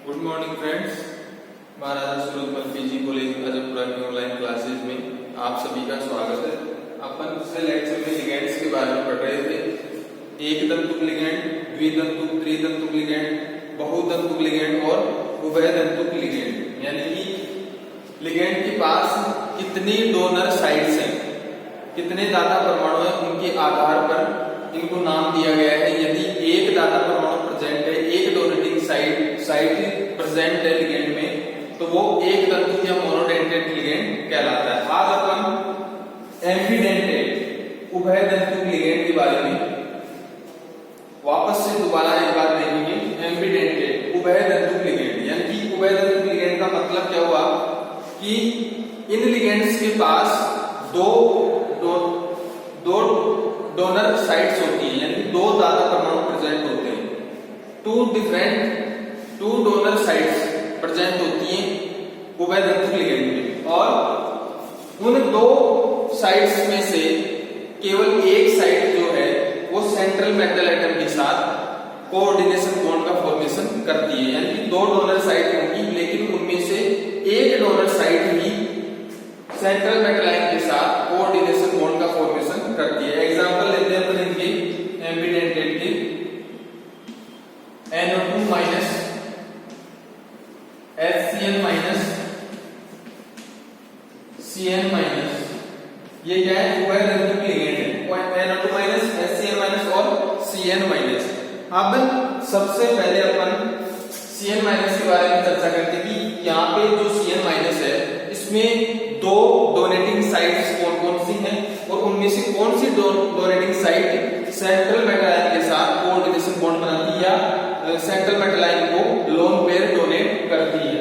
Good morning friends, महाराजा Surajmal PG college अजयपुरा की online classes में आप सभी का स्वागत है। अपन पिछले लेक्चर में लिगेंड्स के बारे में पढ़ रहे थे। एक तंतुक लिगेंड, द्वितंतुक, त्रितंतुक लिगेंड, बहुतंतुक लिगेंड और उभयतंतुक लिगेंड, यानी कि लिगेंड के पास कितनी डोनर साइट्स हैं, कितने दाता परमाणु हैं, उनके आधार पर इनको नाम दिया गया है। यदि एक दाता परमाणु प्रेजेंट है, एक डोनेटिंग साइट प्रेजेंट है लिगेंड में, तो वो एक तंतुक या मोनोडेंटेट लिगेंड कहलाता है। आज अपन एम्फीडेंटेट उभयतंतुक लिगेंड के बारे में वापस से दोबारा एक बार देखेंगे। एम्फीडेंटेट उभयतंतुक लिगेंड, यानी कि उभयतंतुक लिगेंड का मतलब क्या हुआ कि इन लिगेंड्स के पास दो डोनर साइट्स होती हैं, यानी दो दाता परमाणु प्रेजेंट होते हैं। टू डोनर साइट्स प्रेजेंट होती हैं उभयतंतुक लिगेंड में, और उन दो साइट्स में से केवल एक साइट जो है वो सेंट्रल मेटल एटम के साथ कोऑर्डिनेशन बॉन्ड का फॉर्मेशन करती है। यानी कि दो डोनर साइट होंगी, लेकिन उनमें से एक डोनर साइट ही सेंट्रल मेटल आयन के साथ कोऑर्डिनेशन बॉन्ड का फॉर्मेशन करती है। एग्जांपल लेते हैं अपन इनके एम्फीडेंटेट के। NO2 minus HCl minus Cn minus, ये क्या है? उभयतंतुक लिगेंड है। NO2 माइनस HCl माइनस और Cn माइनस। अब सबसे पहले अपन Cn माइनस के बारे में चर्चा करते हैं कि यहाँ पे जो Cn माइनस है, इसमें दो डोनेटिंग साइट्स कौन कौन सी हैं, और उनमें से कौन सी donating site central metal ion के साथ कोऑर्डिनेशन बॉन्ड बनाती है या सेंट्रल मेटल आयन को लोन पेयर डोनेट करती है।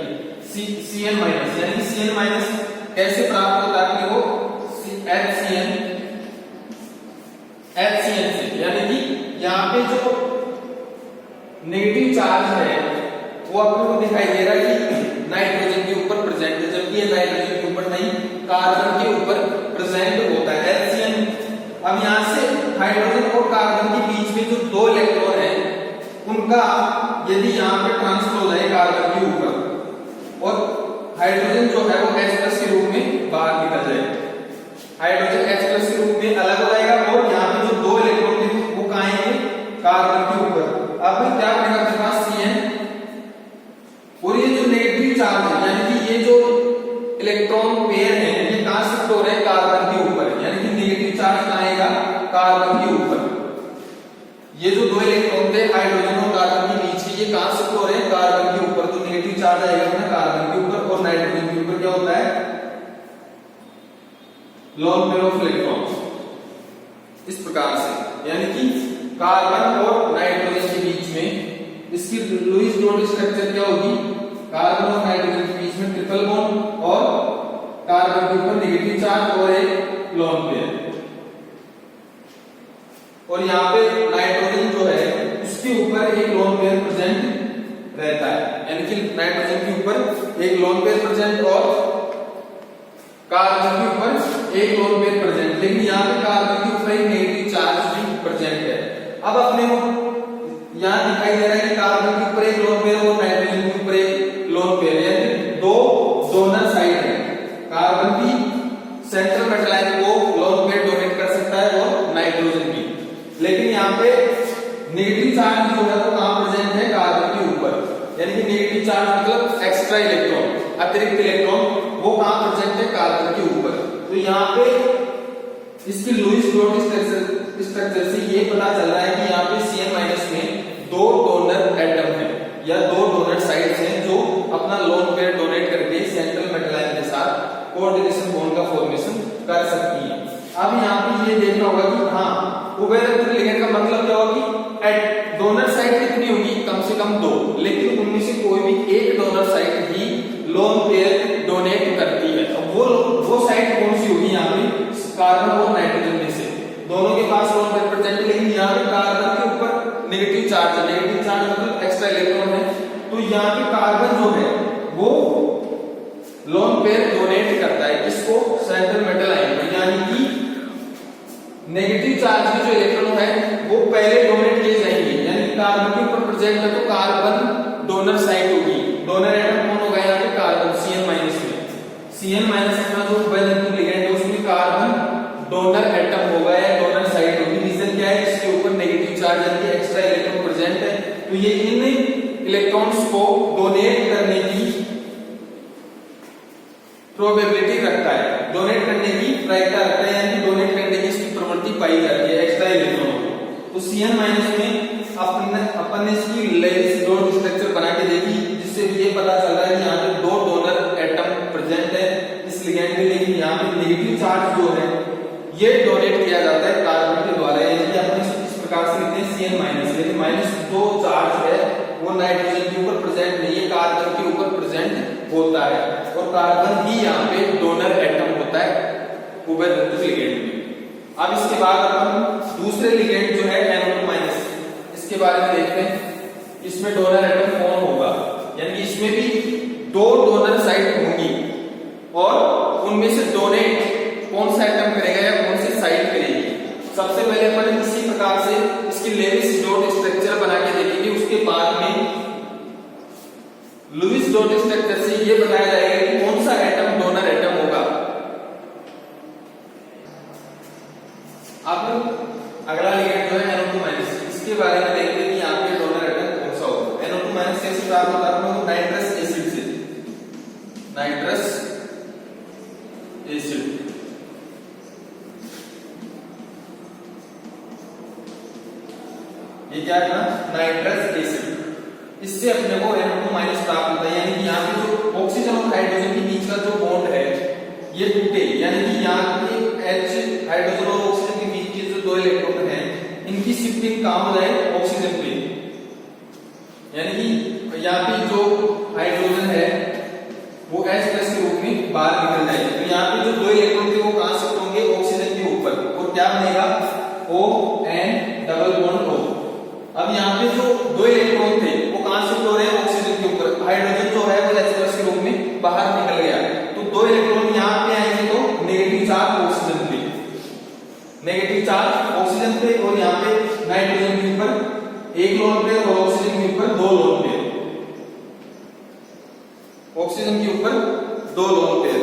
Cn माइनस, यानी Cn माइनस कैसे प्राप्त होता है? वो HCN से, यानी कि यहाँ पे जो नेगेटिव चार्ज है वो आपको दिखाई दे रहा है कि नाइट्रोजन के ऊपर प्रेजेंट है, जबकि ये नाइट्रोजन के ऊपर नहीं, कार्बन के ऊपर प्रेजेंट होता है HCN। अब यहाँ से हाइड्रोजन और कार्बन के बीच में जो दो इलेक्ट्रॉन है, उनका यदि यहाँ पे ट्रांसफर हो जाए कार्बन के ऊपर, और हाइड्रोजन जो है वो H+ के रूप में बाहर निकल जाए, हाइड्रोजन H+ के रूप में अलग हो जाएगा, और यहाँ पे जो दो इलेक्ट्रॉन थे वो कहाँ आएंगे? कार्बन के ऊपर। अब क्या बनेगा आपके पास? Cn, और ये जो नेगेटिव चार्ज है, यानी कि ये जो इलेक्ट्रॉन पेयर है, ये कहां शिफ्ट हो रहे हैं? कार्बन के ऊपर, यानी कि नेगेटिव चार्ज कहां आएगा? कार्बन के ऊपर। ये जो दो इलेक्ट्रॉन थे हाइड्रोजन और कार्बन के बीच के, ये कहां शिफ्ट हो रहे हैं? कार्बन के ऊपर। तो नेगेटिव चार्ज आएगा अपना कार्बन के ऊपर, और नाइट्रोजन के ऊपर क्या होता है? Loan pair of electrons. इस प्रकार से, यानी कि कार्बन और नाइट्रोजन के बीच में इसकी लुईस डॉट स्ट्रक्चर क्या होगी? कार्बन और नाइट्रोजन के बीच में ट्रिपल बॉन्ड, और कार्बन के ऊपर नेगेटिव चार्ज और एक लोन पेयर, और यहाँ पे नाइट्रोजन जो है उसके ऊपर एक लोन पेयर प्रेजेंट रहता है, यानी कि नाइट्रोजन के ऊपर एक लोन पेयर प्रेजेंट और कार्बन के ऊपर एक लोन पेयर प्रेजेंट, लेकिन यहाँ पे कार्बन के ऊपर एक नेगेटिव चार्ज भी प्रेजेंट है। अब अपने को यहाँ दिखाई दे रहा है कि कार्बन के ऊपर एक लोन पेयर और नाइट्रोजन के ऊपर एक लोन पेयर, यानी दो डोनर साइड है। कार्बन भी सेंट्रल मेटल आयन को लोन पेयर डोनेट कर सकता है, और नाइट्रोजन भी, लेकिन यहाँ पे नेगेटिव चार्ज जो है वो कहाँ प्रेजेंट है? कार्बन के ऊपर, यानी कि नेगेटिव चार्ज मतलब एक्स्ट्रा इलेक्ट्रॉन, अतिरिक्त इलेक्ट्रॉन, वो कहाँ प्रेजेंट है? कार्बन के ऊपर। तो यहाँ पे इसकी लुईस डॉट स्ट्रक्चर से ये पता चल रहा है कि यहाँ पे Cn माइनस में दो डोनर एटम है या दो डोनर साइट्स हैं जो अपना लोन पेयर डोनेट करके सेंट्रल मेटल आयन के साथ कोऑर्डिनेशन बॉन्ड का फॉर्मेशन कर सकती है। अब यहाँ पे ये देखना होगा कि हाँ, उभयतंतुक लिगेंड का मतलब क्या होगा कि डोनर साइट कितनी होगी? कम से कम दो, लेकिन उनमें से कोई भी एक डोनर साइट ही लोन पेयर डोनेट करती है। अब वो साइट कौन सी होगी? यहाँ पे कार्बन और नाइट्रोजन में से दोनों के पास लोन पेयर प्रेजेंट है, लेकिन यहाँ पे कार्बन के ऊपर नेगेटिव चार्ज है, नेगेटिव चार्ज मतलब एक्स्ट्रा इलेक्ट्रॉन है, तो यहाँ पे कार्बन जो है वो लोन पेयर डोनेट करता है किसको? सेंट्रल मेटल आयन को, यानी कि नेगेटिव चार्ज के जो इलेक्ट्रॉन है वो पहले डोनेट किए जाएंगे, यानी कार्बन के ऊपर प्रेजेंट है तो कार्बन डोनर साइट होगी, इलेक्ट्रॉन्स को डोनेट करने की प्रोबेबिलिटी रखता है, डोनेट करने की प्रायिकता रखता है, यानी डोनेट करने की इसकी प्रवृत्ति पाई जाती है एक्स्ट्रा इलेक्ट्रॉनों को। तो Cn माइनस में अपन ने इसकी लेविस डॉट स्ट्रक्चर बना के देखी, जिससे ये पता चल रहा है कि यहाँ पे दो डोनर एटम प्रेजेंट है इस लिगैंड में, लेकिन यहाँ पे नेगेटिव चार्ज जो है ये डोनेट किया जाता है कार्बन के द्वारा, यानी कि अपन इस प्रकार से लिखते हैं Cn माइनस, लेकिन माइनस दो चार्ज है वो नाइट्रोजन के ऊपर प्रेजेंट नहीं है, कार्बन के ऊपर प्रेजेंट होता है, और कार्बन ही यहाँ पे डोनर एटम होता है उभयधातु लिगेंड में। अब इसके बाद अपन दूसरे लिगेंड जो है NO2-, इसके बारे में देखते हैं। इसमें डोनर एटम कौन होगा, यानी इसमें भी दो डोनर साइट होंगी, और उनमें से डोनेट कौन सा एटम करेगा या कौन सी साइट करेगी। सबसे पहले अपन इसी प्रकार से इसकी लेविस डॉट स्ट्रक्चर बना के देखेंगे, उसके बाद में लुईस डॉट स्ट्रक्चर से ये बताया जाएगा कि कौन सा एटम डोनर एटम होगा। अब अगला लिगेंड जो है NO2-, इसके बारे में देखते हैं कि यहाँ पे डोनर एटम कौन सा होगा। NO2- कैसे प्राप्त होता है, नाइट्रस एसिड से, नाइट्रस एसिड। ये क्या है, नाइट्रस एसिड, इससे अपने को NO2- प्राप्त होता है, यानी कि यहाँ पे जो ऑक्सीजन और हाइड्रोजन के बीच का जो बॉन्ड है ये टूटे, यानी कि यहाँ पे H हाइड्रोजन और ऑक्सीजन के बीच के जो दो इलेक्ट्रॉन हैं इनकी शिफ्टिंग कहाँ हो जाए, ऑक्सीजन पे, यानी कि यहाँ पे जो हाइड्रोजन है वो H+ के रूप में बाहर निकल जाएगी, तो यहाँ पे जो दो इलेक्ट्रॉन थे वो कहाँ शिफ्ट होंगे, ऑक्सीजन के ऊपर, और क्या बनेगा ON_O। अब यहाँ पे जो दो इलेक्ट्रॉन थे वो कहां शिफ्ट हो रहे हैं, ऑक्सीजन के ऊपर, हाइड्रोजन जो है वो H+ के रूप में बाहर निकल गया, तो दो इलेक्ट्रॉन यहाँ पे आएंगे तो नेगेटिव चार्ज ऑक्सीजन पे, नेगेटिव चार्ज ऑक्सीजन पे, और यहाँ पे नाइट्रोजन के ऊपर एक लोन पेयर और ऑक्सीजन के ऊपर दो लोन पेयर, ऑक्सीजन के ऊपर दो लोन पेयर,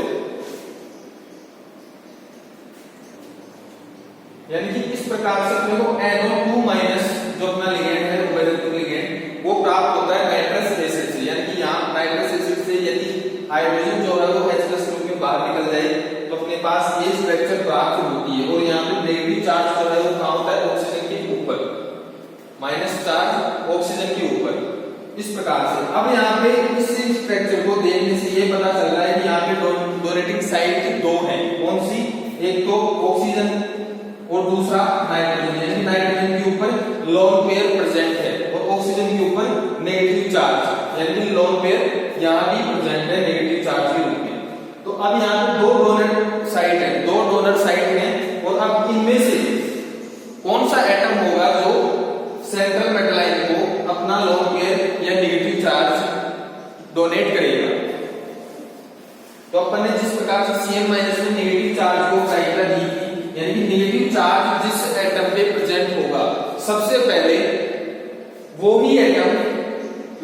यानी कि इस प्रकार से अपने को NO2- जो अपना लिगेंड है उभयधातु लिगेंड वो प्राप्त होता है नाइट्रस एसिड से, यानी कि यहाँ नाइट्रस एसिड से यदि हाइड्रोजन जो है वो H+ के रूप में बाहर निकल जाए तो अपने पास ये स्ट्रक्चर प्राप्त होती है, और यहाँ पे नेगेटिव चार्ज जो है वो कहाँ होता है, ऑक्सीजन के ऊपर, माइनस चार्ज ऑक्सीजन के ऊपर, इस प्रकार से। अब यहाँ पे इस स्ट्रक्चर को देखने से ये पता चल रहा है कि यहाँ पे डोनेटिंग साइट दो है, कौन सी, एक तो ऑक्सीजन और दूसरा नाइट्रोजन, यानी नाइट्रोजन के ऊपर लोन पेयर प्रेजेंट है और ऑक्सीजन के ऊपर नेगेटिव चार्ज, यानी लोन पेयर यहाँ भी प्रेजेंट है नेगेटिव चार्ज के रूप में। तो अब यहाँ पे दो डोनर साइट है, दो डोनर साइट है, और अब इनमें से कौन सा एटम होगा जो सेंट्रल मेटल आयन को अपना लोन पेयर या नेगेटिव चार्ज डोनेट करेगा। तो अपन ने जिस प्रकार से Cn- में नेगेटिव चार्ज को प्रायिकता दी, यानी कि नेगेटिव चार्ज जिस एटम पे प्रेजेंट होगा सबसे पहले वो ही एटम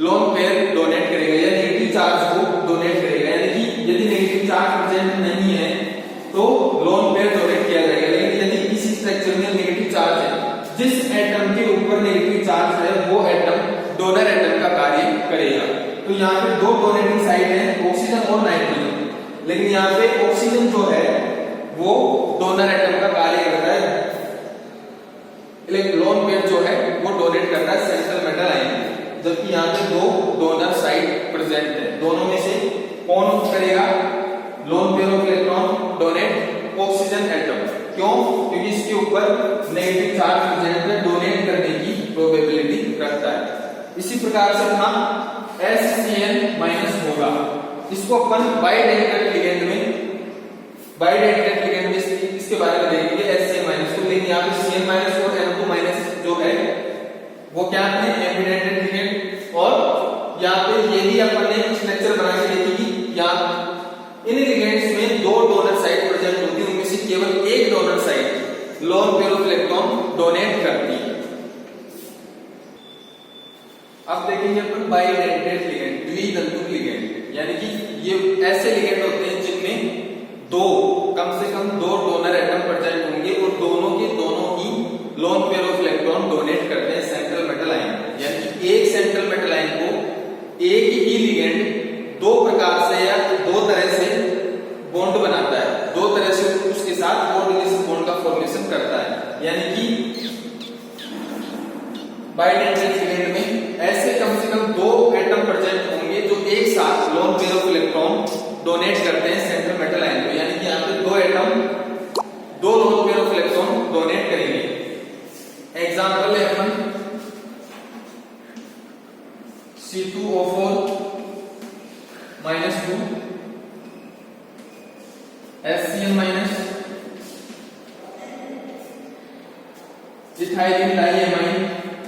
लोन पेयर डोनेट करेगा या नेगेटिव चार्ज को डोनेट करेगा, यानी कि यदि नेगेटिव चार्ज प्रेजेंट नहीं है तो लोन पेयर डोनेट किया जाएगा, लेकिन यदि इस स्ट्रक्चर में नेगेटिव चार्ज है, जिस एटम के ऊपर नेगेटिव चार्ज है वो एटम डोनर एटम का कार्य करेगा। तो यहाँ पे दो डोनेटिंग साइट है, ऑक्सीजन और नाइट्रोजन, लेकिन यहाँ पे ऑक्सीजन जो है वो डोनर एटम का कार्य करता है, लोन पेयर जो है वो डोनेट करता है सेंट्रल मेटल आयन, जबकि यहाँ पे दो डोनर साइट प्रेजेंट है, दोनों में से कौन करेगा, loan pair of electron donate oxygen atom, क्यों, क्योंकि इसके ऊपर नेगेटिव चार्ज प्रेजेंट है, डोनेट करने की प्रोबेबिलिटी रखता है। इसी प्रकार से अपना SCN- होगा, इसको अपन बाइडेंटेट लिगेंड में इसके बारे में देखेंगे SCN- को, लेकिन यहाँ पे Cn- और NO2- जो है वो क्या है, एम्बिडेंटेट लिगेंड, और यहाँ पे ये भी अपन ने स्ट्रक्चर बना के देखी कि यहाँ इन लिगेंड्स में दो डोनर साइट प्रेजेंट होती है, उनमें से केवल एक donor site loan pair of electron donate करती है। अब देखेंगे अपन बाइडेंटेट लिगेंड, द्वितंतुक लिगेंड, यानी कि ये ऐसे लिगेंड होते हैं जिनमें कम से कम दो डोनर एटम प्रेजेंट होंगे और दोनों के दोनों ही lone pair of electron donate करते हैं सेंट्रल मेटल आयन, यानी कि एक सेंट्रल मेटल आयन को H2O4 -2 HCl- ethylene diamine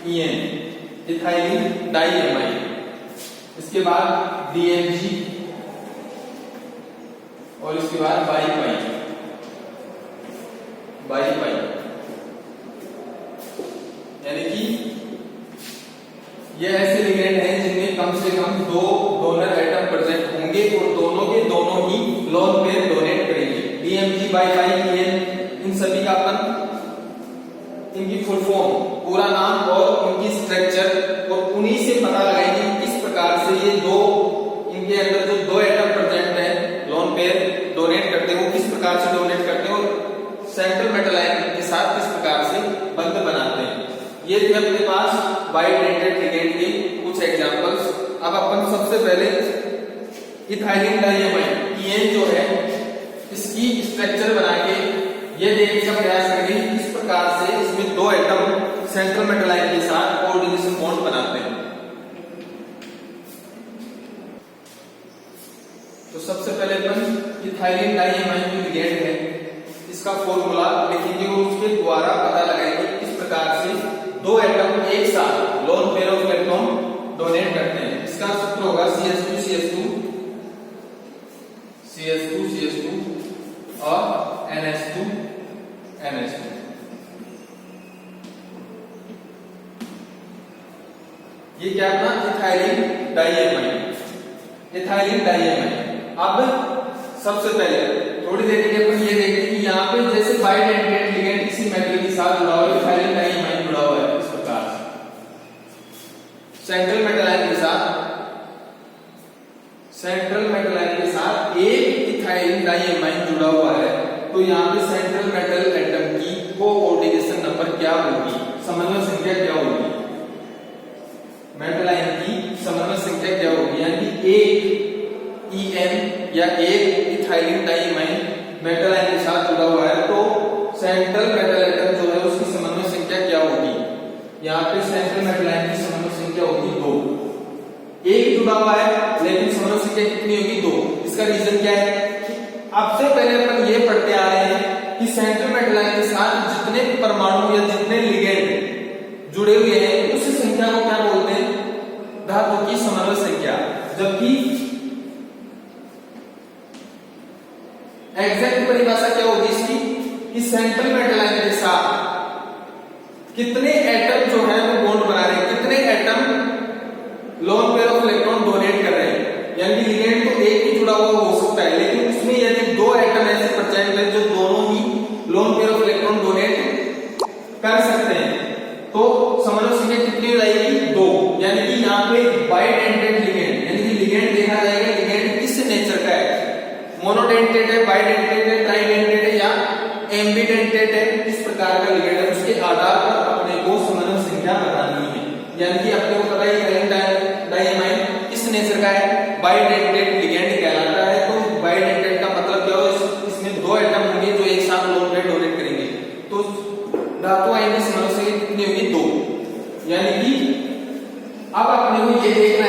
EN, ethylene diamine. इसके बाद DMG और इसके बाद बाईपाइन। यानी कि ये ऐसे लिगेंड हैं जिनमें कम से कम 2 डोनर एटम प्रेजेंट होंगे और दोनों के दोनों ही लोन पेयर डोनेट करेंगे। DMG बाईपाइन EN, इन सभी का अपन इनकी फुल फॉर्म, पूरा नाम और उनकी स्ट्रक्चर और उन्हीं से पता लगाएंगे किस प्रकार से ये दो, इनके अंदर जो 2 एटम प्रेजेंट है लोन पेयर डोनेट करते हैं, वो किस प्रकार से डोनेट करते हैं और सेंट्रल मेटल आयन के साथ किस प्रकार से बंध बनाते हैं। ये थे अपने पास बाइडेंटेड लिगेंड के कुछ एग्जांपल्स। अब अपन सबसे पहले इथाइलिन डाइएमाइन EN जो है इसकी स्ट्रक्चर बना के ये देखने का प्रयास करेंगे किस प्रकार से इसमें 2 एटम सेंट्रल मेटल आयन के साथ कोऑर्डिनेशन बॉन्ड बनाते हैं। तो सबसे पहले अपन इथाइलिन डाइएमाइन जो लिगेंड है इसका फॉर्मूला लिखेंगे और उसके द्वारा पता लगाएंगे किस प्रकार से 2 एटम एक साथ loan pair of electron donate करते हैं। इसका सूत्र होगा CH2CH2 और NH2NH2। ये क्या अपना इथाइलिन डाइएमाइन। अब सबसे पहले थोड़ी देर के लिए अपन ये देखेंगे कि यहाँ पे जैसे बाइडेंटेड लिगेंड किसी मेटल के साथ जुड़ा हुआ है, इथाइलिन डाइएमाइन जुड़ा हुआ है इस प्रकार से सेंट्रल मेटल आयन के साथ एक इथाइलिन डाइएमाइन जुड़ा हुआ है। तो यहाँ पे सेंट्रल मेटल एटम की कोऑर्डिनेशन नंबर क्या होगी, समन्वय संख्या क्या होगी, मेटल आयन की समन्वय संख्या क्या होगी। यानी एक EN या एक इथाइलिन डाइएमाइन मेटल आयन के साथ जुड़ा हुआ है तो सेंट्रल मेटल एटम जो है उसकी समन्वय संख्या क्या होगी। यहाँ पे सेंट्रल मेटल आयन की समन्वय संख्या होगी 2। एक जुड़ा हुआ है लेकिन समन्वय संख्या कितनी होगी 2। इसका रीजन क्या है कि अब से पहले अपन ये पढ़ते आ रहे हैं कि सेंट्रल मेटल आयन के साथ जितने परमाणु या जितने लिगेंड जुड़े हुए हैं उस संख्या को क्या बोलते हैं, धातु की समन्वय संख्या। जबकि एग्जैक्ट परिभाषा क्या होगी इसकी कि सेंट्रल मेटल आयन के साथ कितने एटम जो है वो बॉन्ड बना रहे हैं, कितने atom loan pair of electron donate कर रहे हैं। यानी लिगेंड तो एक ही जुड़ा हुआ हो सकता है लेकिन उसमें यदि 2 एटम ऐसे प्रेजेंट है जो दोनों ही lone pair of electron donate कर सकते हैं तो समन्वय संख्या कितनी हो जाएगी 2। यानी कि यहाँ पे बाइडेंटेड लिगेंड, यानी कि लिगेंड देखा जाएगा लिगेंड किस नेचर का है, मोनोडेंटेड है, बाइडेंटेड है, ट्राइडेंटेड है या एम्बिडेंटेड है, किस प्रकार का लिगेंड है उसके आधार पर अपने को समन्वय संख्या बतानी है। यानी कि अपने को पता है डाइएमाइन किस नेचर का है, बाइडेंटेड लिगेंड कहलाता है। तो बाइडेंटेड का मतलब क्या होगा, इसमें 2 एटम होंगे जो एक साथ लोन पेयर डोनेट करेंगे तो धातु आयन की समन्वय संख्या कितनी होगी 2। यानी कि अब अपने को ये देखना